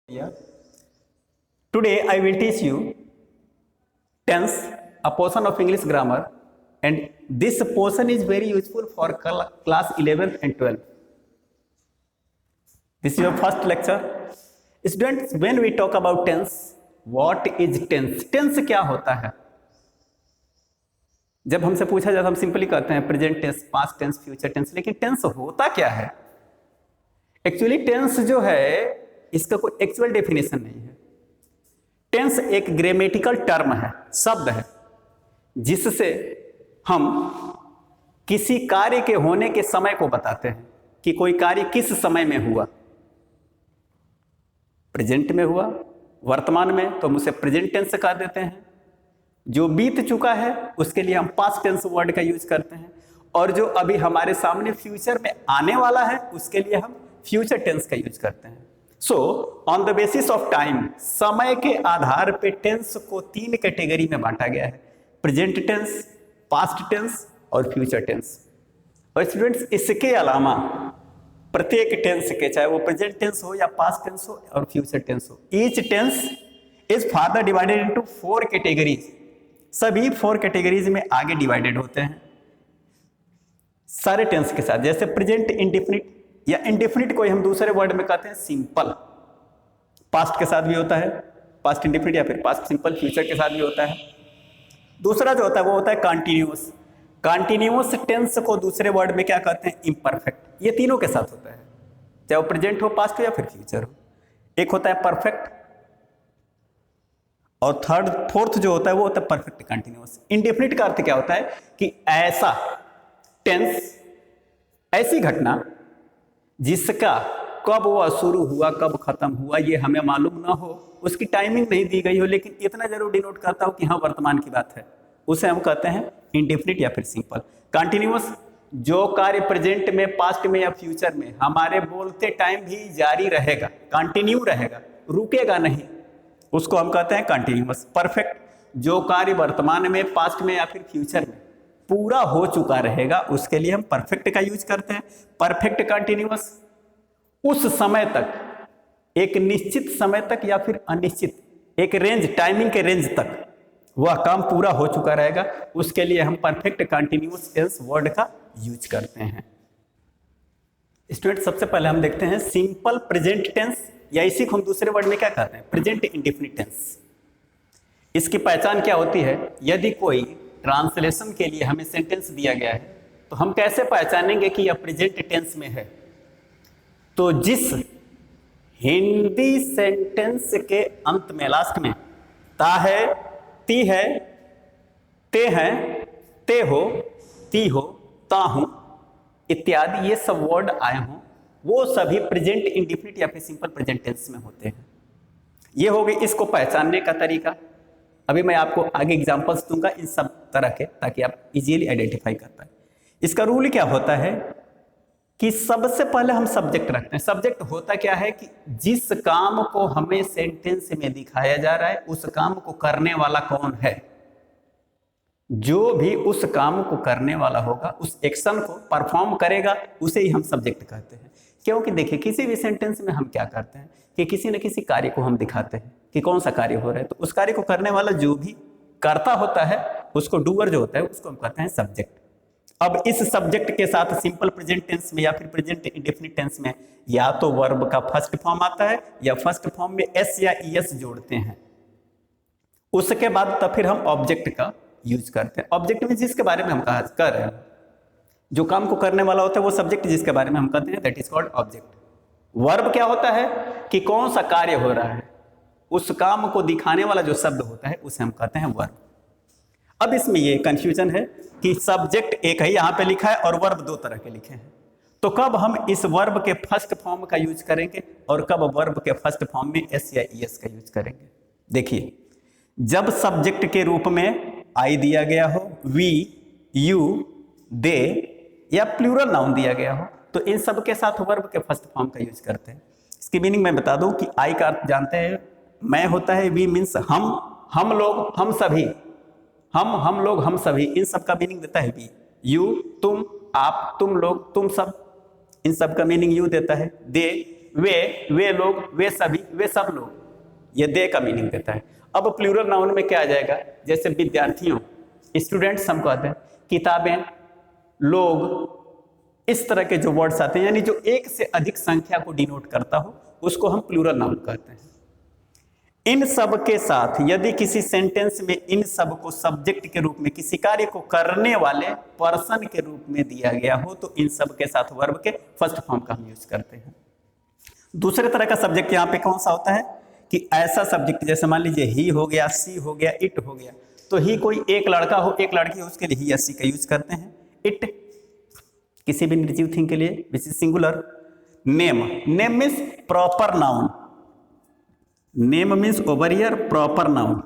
Yeah. Today I will teach you tense, a portion of English grammar, and this portion is very useful for class 11th and 12th. This is your first lecture. Students, when we talk about tense, what is tense? Tense क्या होता है? जब हमसे पूछा जाता है हम simply कहते हैं present tense, past tense, future tense, लेकिन टेंस होता क्या है? एक्चुअली टेंस जो है इसका कोई एक्चुअल डेफिनेशन नहीं है। टेंस एक ग्रामेटिकल टर्म है, शब्द है, जिससे हम किसी कार्य के होने के समय को बताते हैं कि कोई कार्य किस समय में हुआ। प्रेजेंट में हुआ, वर्तमान में, तो हम उसे प्रेजेंट टेंस कह देते हैं। जो बीत चुका है उसके लिए हम पास्ट टेंस वर्ड का यूज करते हैं, और जो अभी हमारे सामने फ्यूचर में आने वाला है उसके लिए हम फ्यूचर टेंस का यूज करते हैं। So on the basis of time, समय के आधार पे टेंस को 3 कैटेगरी में बांटा गया है, प्रेजेंट टेंस, पास्ट टेंस और फ्यूचर टेंस। और स्टूडेंट्स, इसके अलावा प्रत्येक टेंस के, चाहे वो प्रेजेंट टेंस हो या पास्ट टेंस हो और फ्यूचर टेंस हो, each tense is further divided into 4 categories. सभी 4 कैटेगरीज में आगे डिवाइडेड होते हैं सारे टेंस के साथ। जैसे प्रेजेंट इंडेफिनिट या इंडेफिनिट को हम दूसरे वर्ड में कहते हैं सिंपल, पास्ट के साथ भी होता है पास्ट इंडेफिनिट, या फिर पास्ट सिंपल फ्यूचर के साथ भी होता है। दूसरा जो होता है वो होता है कंटिन्यूअस। कंटिन्यूअस टेंस को दूसरे वर्ड में क्या कहते हैं? इम्परफेक्ट। ये तीनों के साथ होता है, चाहे वो प्रेजेंट हो, पास्ट हो या फिर फ्यूचर हो। एक होता है परफेक्ट, और फोर्थ जो होता है वो होता है परफेक्ट कंटिन्यूअस। इंडेफिनिट का अर्थ क्या होता है कि ऐसा टेंस, ऐसी घटना जिसका कब वह शुरू हुआ कब खत्म हुआ ये हमें मालूम ना हो, उसकी टाइमिंग नहीं दी गई हो, लेकिन इतना जरूर डिनोट करता हो कि हाँ वर्तमान की बात है, उसे हम कहते हैं इंडेफिनिट या फिर सिंपल। कंटिन्यूअस, जो कार्य प्रेजेंट में, पास्ट में या फ्यूचर में हमारे बोलते टाइम भी जारी रहेगा, कंटिन्यू रहेगा, रुकेगा नहीं, उसको हम कहते हैं कंटिन्यूअस। परफेक्ट, जो कार्य वर्तमान में, पास्ट में या फिर फ्यूचर में पूरा हो चुका रहेगा, उसके लिए हम परफेक्ट का यूज करते हैं। परफेक्ट कंटिन्यूअस, उस समय तक, एक निश्चित समय तक या फिर अनिश्चित, एक रेंज, टाइमिंग के रेंज तक वह काम पूरा हो चुका रहेगा, उसके लिए हम परफेक्ट कंटिन्यूअस टेंस वर्ड का यूज करते हैं। स्टूडेंट, सबसे पहले हम देखते हैं सिंपल प्रेजेंट टेंस, या इसी को हम दूसरे वर्ड में क्या कहते हैं? Present indefinite tense. इसकी पहचान क्या होती है? यदि कोई ट्रांसलेशन के लिए हमें सेंटेंस दिया गया है तो हम कैसे पहचानेंगे कि यह प्रेजेंट टेंस में है? तो जिस हिंदी सेंटेंस के अंत में, लास्ट में ता है, ती है, ते हैं, ते हो, ती हो, ता हूं इत्यादि ये सब वर्ड आए हों, वो सभी प्रेजेंट इंडेफिनिट या फिर सिंपल प्रेजेंट टेंस में होते हैं। ये हो गई इसको पहचानने का तरीका। अभी मैं आपको आगे एग्जांपल्स दूंगा इन सब तरह के, ताकि आप इजीली आइडेंटिफाई कर पाए। इसका रूल क्या होता है कि सबसे पहले हम सब्जेक्ट रखते हैं। सब्जेक्ट होता क्या है कि जिस काम को हमें सेंटेंस में दिखाया जा रहा है उस काम को करने वाला कौन है। जो भी उस काम को करने वाला होगा, उस एक्शन को परफॉर्म करेगा, उसे ही हम सब्जेक्ट कहते हैं। क्योंकि देखिए, किसी भी सेंटेंस में हम क्या करते हैं कि किसी न किसी कार्य को हम दिखाते हैं कि कौन सा कार्य हो रहा है, तो उस कार्य को करने वाला जो भी करता होता है उसको, डूअर जो होता है, उसको हम कहते हैं सब्जेक्ट। अब इस सब्जेक्ट के साथ सिंपल प्रेजेंट टेंस में या फिर प्रेजेंट इंडेफिनिट टेंस में या तो वर्ब का फर्स्ट फॉर्म आता है या फर्स्ट फॉर्म में एस या ईएस जोड़ते हैं। उसके बाद तब फिर हम ऑब्जेक्ट का यूज करते हैं। ऑब्जेक्ट में जिसके बारे में हम कर रहे हैं, जो काम को करने वाला होता है वो सब्जेक्ट जिसके बारे में हम कहते हैं, that is called object. Verb क्या होता है कि कौन सा कार्य हो रहा है, उस काम को दिखाने वाला जो शब्द होता है उसे हम कहते हैं वर्ब। अब इसमें ये कंफ्यूजन है कि सब्जेक्ट एक ही यहां पे लिखा है और वर्ब 2 तरह के लिखे हैं, तो कब हम इस वर्ब के फर्स्ट फॉर्म का यूज करेंगे और कब वर्ब के फर्स्ट फॉर्म में एस या ईएस का यूज करेंगे? देखिए, जब सब्जेक्ट के रूप में आई दिया गया हो, वी, यू, दे या प्लूरल नाउन दिया गया हो, तो इन सब के साथ वर्ब के फर्स्ट फॉर्म का यूज करते हैं। इसकी मीनिंग मैं बता दूं कि आई का अर्थ जानते हैं, मैं होता है, वी मीन्स हम लोग, हम सभी, हम लोग, हम सभी, इन सब का मीनिंग देता है वी। यू, तुम, आप, तुम लोग, तुम सब, इन सब का मीनिंग यू देता है। दे, वे लोग, वे सभी, वे सब लोग, ये दे का मीनिंग देता है। अब प्लूरल नाउन में क्या आ जाएगा, जैसे विद्यार्थियों, स्टूडेंट्स हम कहते हैं, किताबें, लोग, इस तरह के जो वर्ड्स आते हैं, यानी जो एक से अधिक संख्या को डिनोट करता हो उसको हम प्लूरल नाउन कहते हैं। इन सब के साथ यदि किसी सेंटेंस में इन सब को सब्जेक्ट के रूप में, किसी कार्य को करने वाले पर्सन के रूप में दिया गया हो तो इन सब के साथ वर्ब के फर्स्ट फॉर्म का हम यूज करते हैं। दूसरे तरह का सब्जेक्ट यहाँ पे कौन सा होता है कि ऐसा सब्जेक्ट, जैसे मान लीजिए ही हो गया, सी हो गया, इट हो गया, तो ही कोई एक लड़का हो, एक लड़की हो, उसके लिए ही या सी का यूज करते हैं। इट किसी भी निर्जीव थिंग के लिए which is singular. Name, name means proper noun, name means over here proper noun,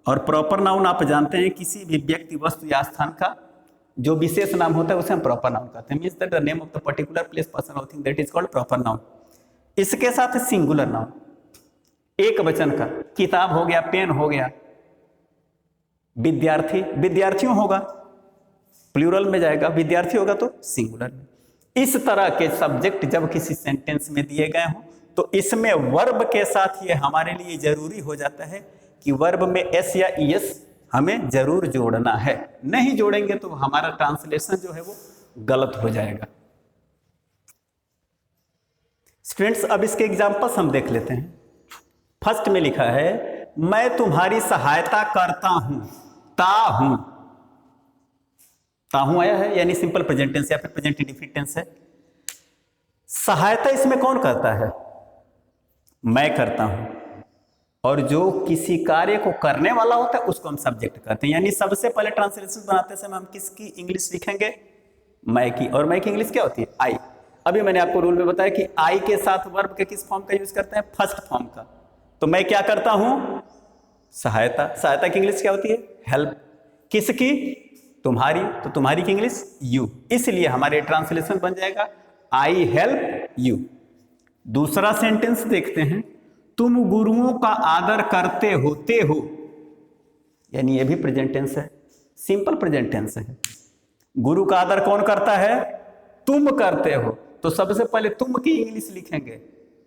और प्रॉपर नाउन आप जानते हैं किसी भी व्यक्ति, वस्तु या स्थान का जो विशेष नाम होता है उसे हम प्रॉपर नाउन कहते हैं। Means that the name of the particular place, person और thing, that is called proper noun. इसके साथ सिंगुलर नाउन, एक वचन का, किताब हो गया, पेन हो गया, विद्यार्थी, विद्यार्थियों होगा, प्लूरल में जाएगा, विद्यार्थी होगा तो सिंगुलर में। इस तरह के सब्जेक्ट जब किसी सेंटेंस में दिए गए हों तो इसमें वर्ब के साथ ये हमारे लिए जरूरी हो जाता है कि वर्ब में एस या ईएस हमें जरूर जोड़ना है, नहीं जोड़ेंगे तो हमारा ट्रांसलेशन जो है वो गलत हो जाएगा। स्टूडेंट्स, अब इसके एग्जांपल्स हम देख लेते हैं। फर्स्ट में लिखा है, मैं तुम्हारी सहायता करता हूं, ताहूं, ताहूं आया है, यानी सिंपल प्रेजेंट टेंस या फिर प्रेजेंट इंडेफिनिट टेंस है। सहायता इसमें कौन करता है, मैं करता हूं, और जो किसी कार्य को करने वाला होता है उसको हम सब्जेक्ट कहते हैं। यानी सबसे पहले ट्रांसलेशन बनाते समय हम किसकी इंग्लिश लिखेंगे, मैं की, और मैं की इंग्लिश क्या होती है, आई। अभी मैंने आपको रूल में बताया कि आई के साथ वर्ब के किस फॉर्म का यूज करते हैं, फर्स्ट फॉर्म का। तो मैं क्या करता हूं, सहायता, सहायता की इंग्लिश क्या होती है, हेल्प। किसकी, तुम्हारी, तो तुम्हारी की इंग्लिश यू, इसलिए हमारे ट्रांसलेशन बन जाएगा आई हेल्प यू। दूसरा सेंटेंस देखते हैं, तुम गुरुओं का आदर करते होते हो, यानी ये भी प्रेजेंट टेंस है, सिंपल प्रेजेंट टेंस है। गुरु का आदर कौन करता है, तुम करते हो, तो सबसे पहले तुम की इंग्लिश लिखेंगे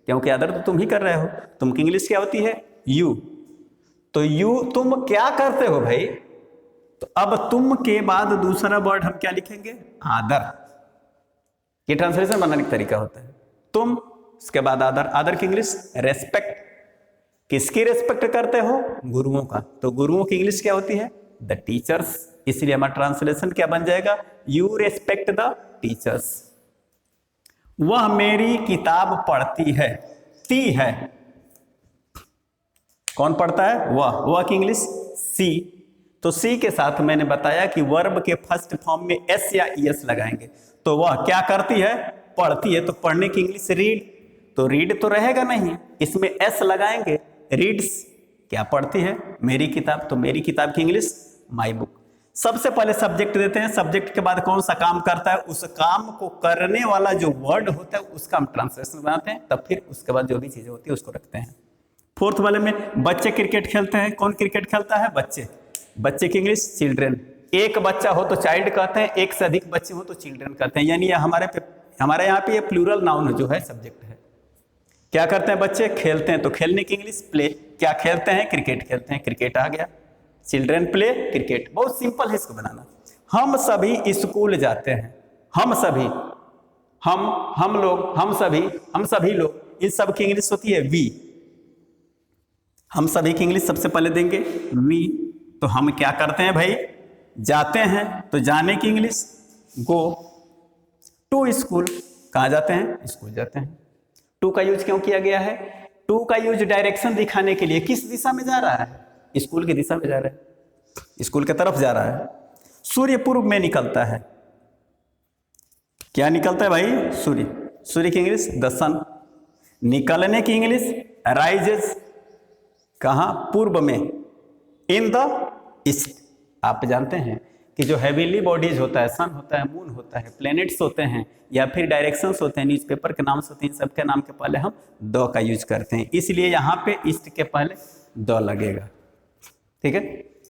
क्योंकि आदर तो तुम ही कर रहे हो। तुम की इंग्लिश क्या होती है, यू। तो यू, तुम क्या करते हो भाई, तो अब तुम के बाद दूसरा वर्ड हम क्या लिखेंगे, आदर। ये ट्रांसलेशन बनाने का तरीका होता है, तुम, उसके बाद आदर। आदर की इंग्लिश रेस्पेक्ट, किसकी रेस्पेक्ट करते हो, गुरुओं का, तो गुरुओं की इंग्लिश क्या होती है, द टीचर्स। इसलिए हमारा ट्रांसलेशन क्या बन जाएगा, यू रेस्पेक्ट द टीचर्स। वह मेरी किताब पढ़ती है, ती है, कौन पढ़ता है, वह की इंग्लिश सी। तो सी के साथ मैंने बताया कि वर्ब के फर्स्ट फॉर्म में एस या ईएस लगाएंगे, तो वह क्या करती है, पढ़ती है, तो पढ़ने की इंग्लिश रीड, तो रीड तो रहेगा नहीं, इसमें एस लगाएंगे, रीड्स, क्या पढ़ती है, मेरी किताब, तो मेरी किताब की इंग्लिश माई बुक। सबसे पहले सब्जेक्ट देते हैं, सब्जेक्ट के बाद कौन सा काम करता है, उस काम को करने वाला जो वर्ड होता है उसका हम ट्रांसलेशन बनाते हैं, तब फिर उसके बाद जो भी चीजें होती है उसको रखते हैं। फोर्थ वाले में, बच्चे क्रिकेट खेलते हैं, कौन क्रिकेट खेलता है, बच्चे, बच्चे की इंग्लिश चिल्ड्रेन। एक बच्चा हो तो चाइल्ड कहते हैं, एक से अधिक बच्चे हो तो चिल्ड्रेन कहते हैं, यानी हमारे यहाँ पे ये प्लूरल नाउन जो है सब्जेक्ट है। क्या करते हैं बच्चे, खेलते हैं, तो खेलने की इंग्लिश प्ले। क्या खेलते हैं, क्रिकेट खेलते हैं, क्रिकेट आ गया, चिल्ड्रेन प्ले क्रिकेट। बहुत सिंपल है इसको बनाना। हम सभी स्कूल जाते हैं, हम सभी, हम लोग, हम सभी लोग, इन सब की इंग्लिश होती है वी। हम सभी की इंग्लिश सबसे पहले देंगे वी। तो हम क्या करते हैं भाई, जाते हैं, तो जाने की इंग्लिश गो। टू स्कूल, कहाँ जाते हैं, स्कूल जाते हैं। टू का यूज क्यों किया गया है, टू का यूज डायरेक्शन दिखाने के लिए, किस दिशा में जा रहा है, स्कूल की दिशा में जा रहा है, स्कूल की तरफ जा रहा है। सूर्य पूर्व में निकलता है, क्या निकलता है भाई, सूर्य, सूर्य की इंग्लिश द सन। निकलने की इंग्लिश राइजेस, कहाँ, पूर्व में, इन द ईस्ट। आप जानते हैं कि जो हेवीली बॉडीज होता है, सन होता है, मून होता है, प्लैनेट्स होते हैं, या फिर डायरेक्शंस होते हैं, न्यूज़पेपर के नाम से होते हैं, इन सबके नाम के पहले हम द का यूज करते हैं, इसलिए यहाँ पे ईस्ट के पहले द लगेगा। ठीक है।